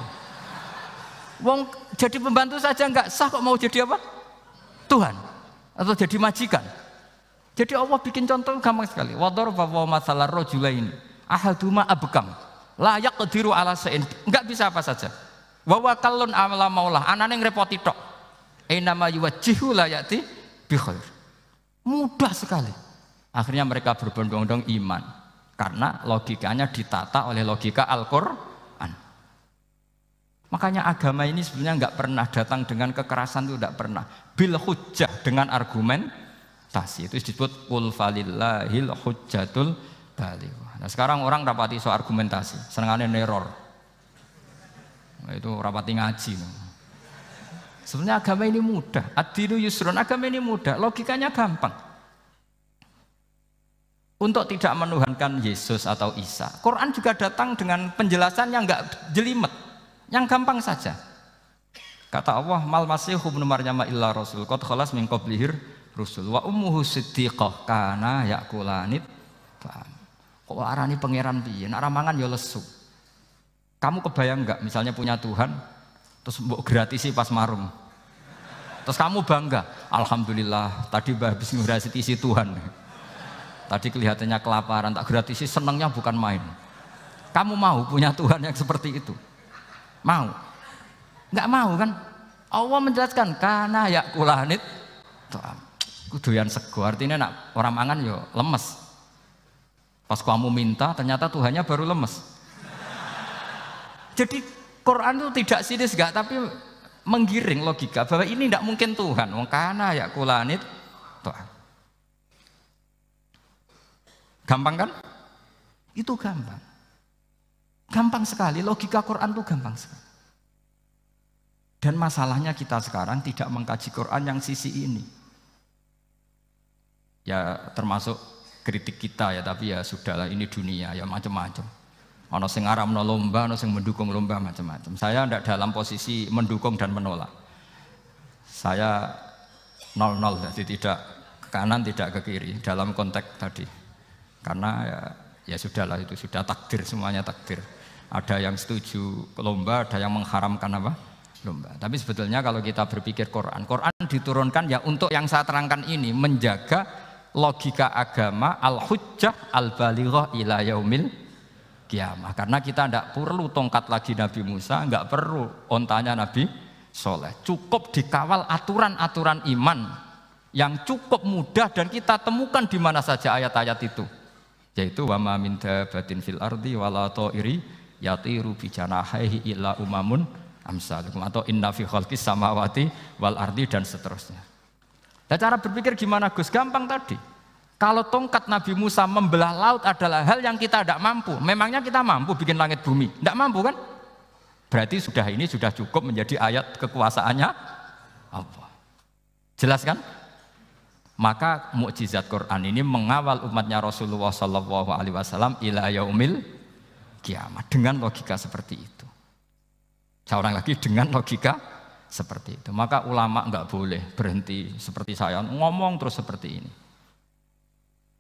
Wong jadi pembantu saja nggak sah kok mau jadi apa? Tuhan atau jadi majikan. Jadi Allah bikin contoh gampang sekali. Wadaraba mathalar rajulain ahaduma abkam la yaqdiru ala shay'in. Enggak bisa apa saja. Wa wakallun amala maulah anane ngrepoti tok. Inama yuwajjihu la yati bi khair. Mudah sekali. Akhirnya mereka berbondong-bondong iman karena logikanya ditata oleh logika Al-Qur'an. Makanya agama ini sebenarnya nggak pernah datang dengan kekerasan, itu nggak pernah. Bil hujjah, dengan argumentasi. Itu disebut qul falillahil hujjatul balighah. Nah sekarang orang rapati soal argumentasi, senengannya neror. Nah, itu rapati ngaji. Sebenarnya agama ini mudah. Ad-dinu yusrun, agama ini mudah, logikanya gampang. Untuk tidak menuhankan Yesus atau Isa, Quran juga datang dengan penjelasan yang nggak jelimet. Yang gampang saja. Kata Allah, mal masihu ibnu Maryam illa rasul qad khalas min qablihir rusul wa ummuhu siddiqah kana yakulanit. Kok arani pangeran piye? Nek mangan ya lesu. Kamu kebayang enggak misalnya punya Tuhan terus mbok gratisi pas marung. Terus kamu bangga, alhamdulillah tadi habis ngratisi Tuhan. Tadi kelihatannya kelaparan, tak gratisi, senangnya bukan main. Kamu mau punya Tuhan yang seperti itu? Mau? Enggak mau kan? Allah menjelaskan karena ya kulanit kuduyan sego, artinya nak orang mangan yo lemes. Pas kamu minta ternyata Tuhannya baru lemes. Jadi Quran itu tidak sinis enggak, tapi menggiring logika bahwa ini tidak mungkin Tuhan. Wong kana ya kulanit. Gampang kan? Itu gampang. Gampang sekali, logika Quran itu gampang sekali. Dan masalahnya kita sekarang tidak mengkaji Quran yang sisi ini. Ya termasuk kritik kita ya, tapi ya sudahlah, ini dunia ya macam-macam. Ono sing ngaramno lomba, ono sing mendukung lomba, macam-macam. Saya tidak dalam posisi mendukung dan menolak. Saya 0-0, jadi tidak ke kanan tidak ke kiri dalam konteks tadi. Karena ya sudahlah, itu sudah takdir, semuanya takdir. Ada yang setuju lomba, ada yang mengharamkan apa? Lomba. Tapi sebetulnya kalau kita berpikir Quran diturunkan ya untuk yang saya terangkan ini, menjaga logika agama al-hujjah al-balighah ila yaumil qiyamah. Karena kita tidak perlu tongkat lagi Nabi Musa, enggak perlu ontanya Nabi Soleh. Cukup dikawal aturan-aturan iman yang cukup mudah dan kita temukan di mana saja ayat-ayat itu. Yaitu wa ma min dabatin fil ardi wala ta'iri yatiru bi janahihi illa umamun amsalukum, atau inna fi khalqis samawati wal ardi, dan seterusnya. Nah, cara berpikir gimana Gus? Gampang tadi. Kalau tongkat Nabi Musa membelah laut adalah hal yang kita tidak mampu, memangnya kita mampu bikin langit bumi? Tidak mampu kan? Berarti ini sudah cukup menjadi ayat kekuasaannya Allah. Jelas kan? Maka mukjizat Quran ini mengawal umatnya Rasulullah SAW ila yaumil kiamat dengan logika seperti itu. Saya ulang lagi, dengan logika seperti itu. Maka ulama enggak boleh berhenti seperti saya ngomong terus seperti ini.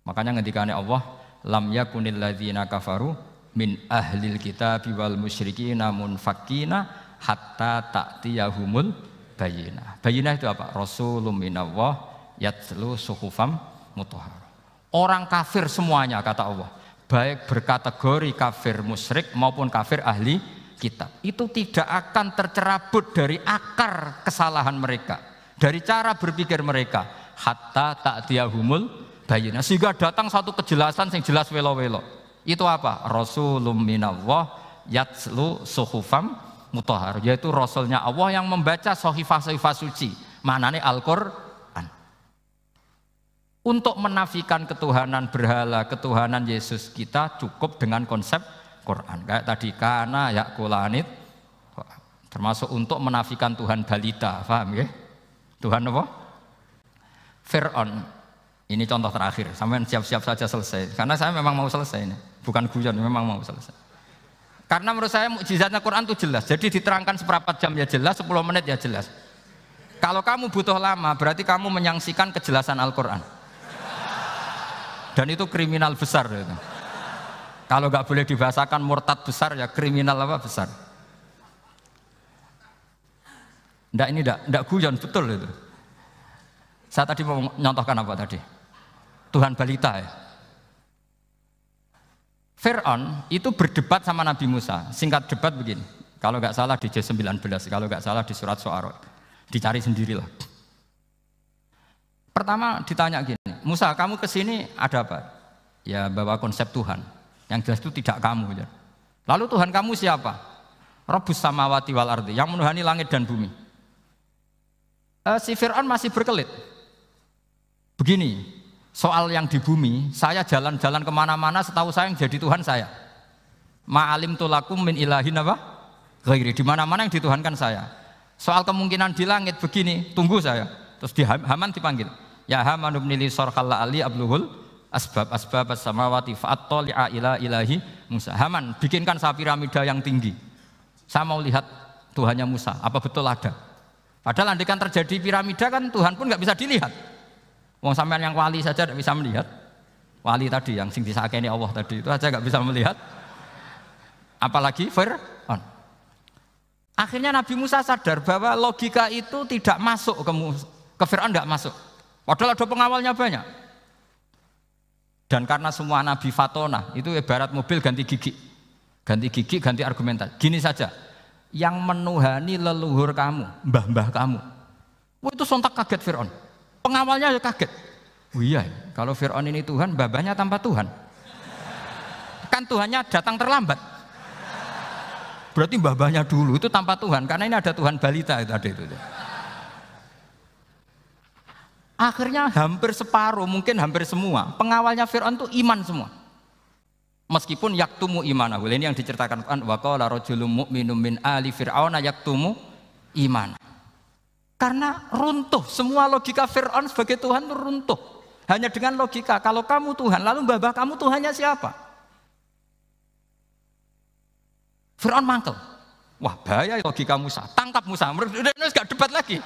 Makanya ngendikane Allah, lam yakunil ladzina kafaru min ahlil kitabi wal musyrikina munfakkina hatta ta'tiyahumul bayyinah. Bayyinah itu apa? Rasulun minallah yatlu suhufam mutahhar. Orang kafir semuanya, kata Allah, baik berkategori kafir musyrik maupun kafir ahli kitab, itu tidak akan tercerabut dari akar kesalahan mereka dari cara berpikir mereka hatta ta'tiyahumul bayyinah, sehingga datang satu kejelasan yang jelas welo-welo. Itu apa? Rasulun minallah yatslu suhufam mutahhar, yaitu rasulnya Allah yang membaca sahifah-sahifah suci, maknanya Al-Qur'an. Untuk menafikan ketuhanan berhala, ketuhanan Yesus, kita cukup dengan konsep Quran. Kayak tadi kana yakulanit, termasuk untuk menafikan Tuhan balita, paham ya? Tuhan apa? Fir'aun. Ini contoh terakhir, sampean siap-siap saja selesai. Karena saya memang mau selesai ini, bukan guyon, memang mau selesai. Karena menurut saya mukjizatnya Quran itu jelas. Jadi diterangkan seperempat jam ya jelas, 10 menit ya jelas. Kalau kamu butuh lama, berarti kamu menyangsikan kejelasan Al-Quran. Dan itu kriminal besar. Gitu. Kalau nggak boleh dibahasakan murtad besar, ya kriminal apa besar. Nggak, ini nggak guyon, betul itu. Saya tadi mau nyontohkan apa tadi? Tuhan balita ya. Fir'aun itu berdebat sama Nabi Musa. Singkat debat begini. Kalau nggak salah di J19, kalau nggak salah di surat Syu'ara. Dicari sendirilah. Pertama ditanya gini, Musa kamu kesini ada apa? Ya bawa konsep Tuhan. Yang jelas itu tidak kamu. Ya. Lalu Tuhan kamu siapa? Rabbus samawati wal ardi, yang menuhani langit dan bumi. Si Fir'aun masih berkelit. Begini, soal yang di bumi, saya jalan-jalan kemana-mana, setahu saya yang jadi Tuhan saya. Ma'alim tulakum min ilahin apa? Ghairi, di mana-mana yang dituhankan saya. Soal kemungkinan di langit begini, tunggu saya. Terus di Haman dipanggil. Ya Haman ibnili sorkhalla ali abluhul asbab as-samawati fa'attali'a ila ilahi Musa. Haman, bikinkan saya piramida yang tinggi. Saya mau lihat Tuhannya Musa, apa betul ada? Padahal andaikan terjadi piramida kan Tuhan pun nggak bisa dilihat. Wong sampean yang wali saja tidak bisa melihat. Wali tadi yang sing disakeni Allah tadi itu aja nggak bisa melihat. Apalagi Fir'aun. Akhirnya Nabi Musa sadar bahwa logika itu tidak masuk ke Fir'aun, nggak masuk. Padahal ada pengawalnya banyak. Dan karena semua Nabi Fatona itu ibarat mobil ganti gigi, ganti argumentasi. Gini saja, yang menuhani leluhur kamu, mbah-mbah kamu. Wah, itu sontak kaget Fir'aun. Pengawalnya ya kaget. Oh iya, kalau Fir'aun ini Tuhan, mbah-mbahnya tanpa Tuhan. Kan Tuhannya datang terlambat. Berarti mbah-mbahnya dulu itu tanpa Tuhan, karena ini ada Tuhan balita itu ada itu. Akhirnya hampir separuh, mungkin hampir semua pengawalnya Fir'aun itu iman semua. Meskipun yaktumu imanahu, ini yang diceritakan Quran, wa qala rajulun mu'minun min ali fir'auna yaktumu iman. Karena runtuh, semua logika Fir'aun sebagai Tuhan itu runtuh. Hanya dengan logika, kalau kamu Tuhan, lalu mbah kamu Tuhannya siapa? Fir'aun mangkel. Wah bahaya logika Musa, tangkap Musa, udah gak debat lagi.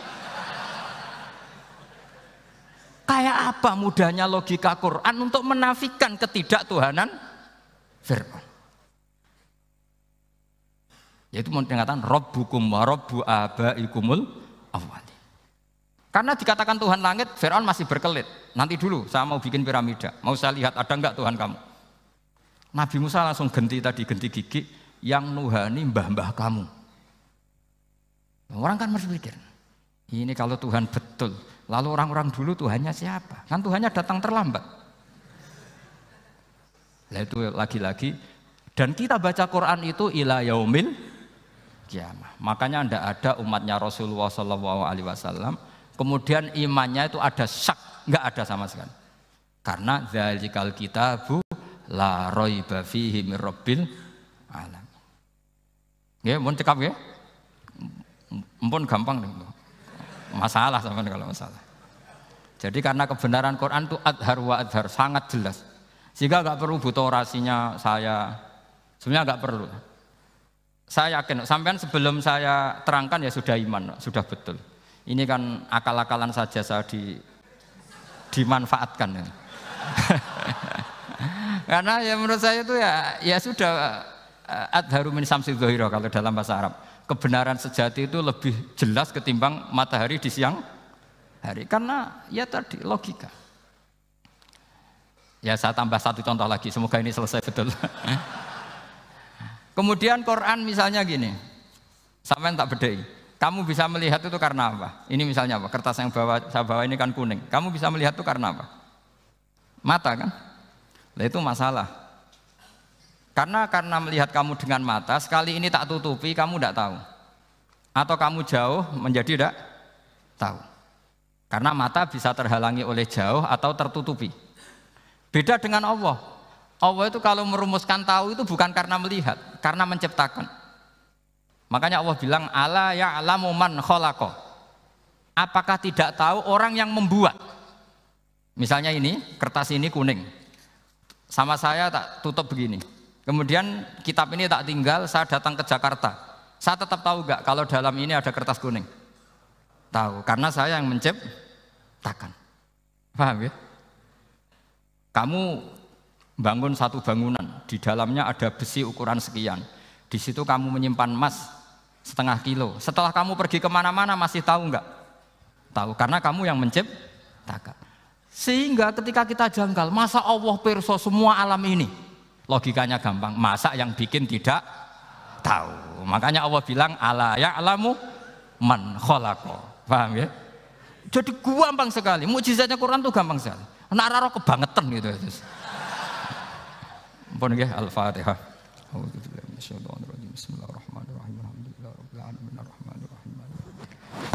Kayak apa mudahnya logika Quran untuk menafikan ketidaktuhanan Fir'aun. Yaitu mengatakan Rabbukum wa Rabbu abaikumul awwali. Karena dikatakan Tuhan langit, Fir'aun masih berkelit. Nanti dulu saya mau bikin piramida, mau saya lihat ada enggak Tuhan kamu. Nabi Musa langsung ganti gigi yang nuhani mbah-mbah kamu. Orang kan masih pikir, ini kalau Tuhan betul, lalu orang-orang dulu Tuhannya siapa? Kan Tuhannya datang terlambat. Nah itu lagi-lagi, dan kita baca Quran itu ila yaumil kiamah. Makanya tidak ada umatnya Rasulullah SAW kemudian imannya itu ada syak, nggak ada sama sekali. Karena dzalikal kitabu la raiba fihi mir rabbil alam. Ya, mohon cekap ya. Mumpun gampang nih. Masalah sama kalau masalah. Jadi karena kebenaran Quran itu adhar wa adhar, sangat jelas. Sehingga nggak perlu butuh orasinya saya. Sebenarnya nggak perlu. Saya yakin, sampean sebelum saya terangkan ya sudah iman, sudah betul. Ini kan akal-akalan saja saya dimanfaatkan. Ya. Karena ya menurut saya itu ya sudah adharu min samsi dhahira kalau dalam bahasa Arab. Kebenaran sejati itu lebih jelas ketimbang matahari di siang hari. Karena ya tadi logika. Ya saya tambah satu contoh lagi, semoga ini selesai betul. Kemudian Quran misalnya gini, sampean tak bedai. Kamu bisa melihat itu karena apa? Ini misalnya apa? Kertas yang saya bawa ini kan kuning. Kamu bisa melihat itu karena apa? Mata kan? Nah itu masalah. Karena melihat kamu dengan mata, sekali ini tak tutupi, kamu tidak tahu. Atau kamu jauh menjadi tidak tahu. Karena mata bisa terhalangi oleh jauh atau tertutupi. Beda dengan Allah. Allah itu kalau merumuskan tahu itu bukan karena melihat, karena menciptakan. Makanya Allah bilang ala ya'lamu man khalaqa. Apakah tidak tahu orang yang membuat? Misalnya ini, kertas ini kuning. Sama saya tak tutup begini. Kemudian kitab ini tak tinggal, saya datang ke Jakarta. Saya tetap tahu enggak kalau dalam ini ada kertas kuning? Tahu, karena saya yang menciptakan. Paham ya? Kamu bangun satu bangunan, di dalamnya ada besi ukuran sekian. Di situ kamu menyimpan emas 0,5 kilo. Setelah kamu pergi kemana-mana masih tahu enggak? Tahu, karena kamu yang menciptakan. Sehingga ketika kita janggal, masa Allah pirsa semua alam ini? Logikanya gampang, masa yang bikin tidak tahu. Makanya Allah bilang ala ya'lamu man khalaqa. Paham ya? Jadi gampang sekali. Mukjizatnya Quran itu gampang sekali. Nek ora kebangetan gitu. Ampun nggih, Al-Fatihah. A'udzubillahi minasyaitonir rajim. Bismillahirrahmanirrahim. Alhamdulillahirabbil alamin arrahmanir rahim.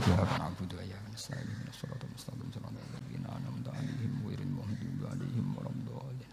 Iyyaka na'budu wa iyyaka nasta'in. Ihdinas siratal mustaqim. Shiratal ladzina an'amta 'alaihim ghairil maghdubi 'alaihim waladdallin.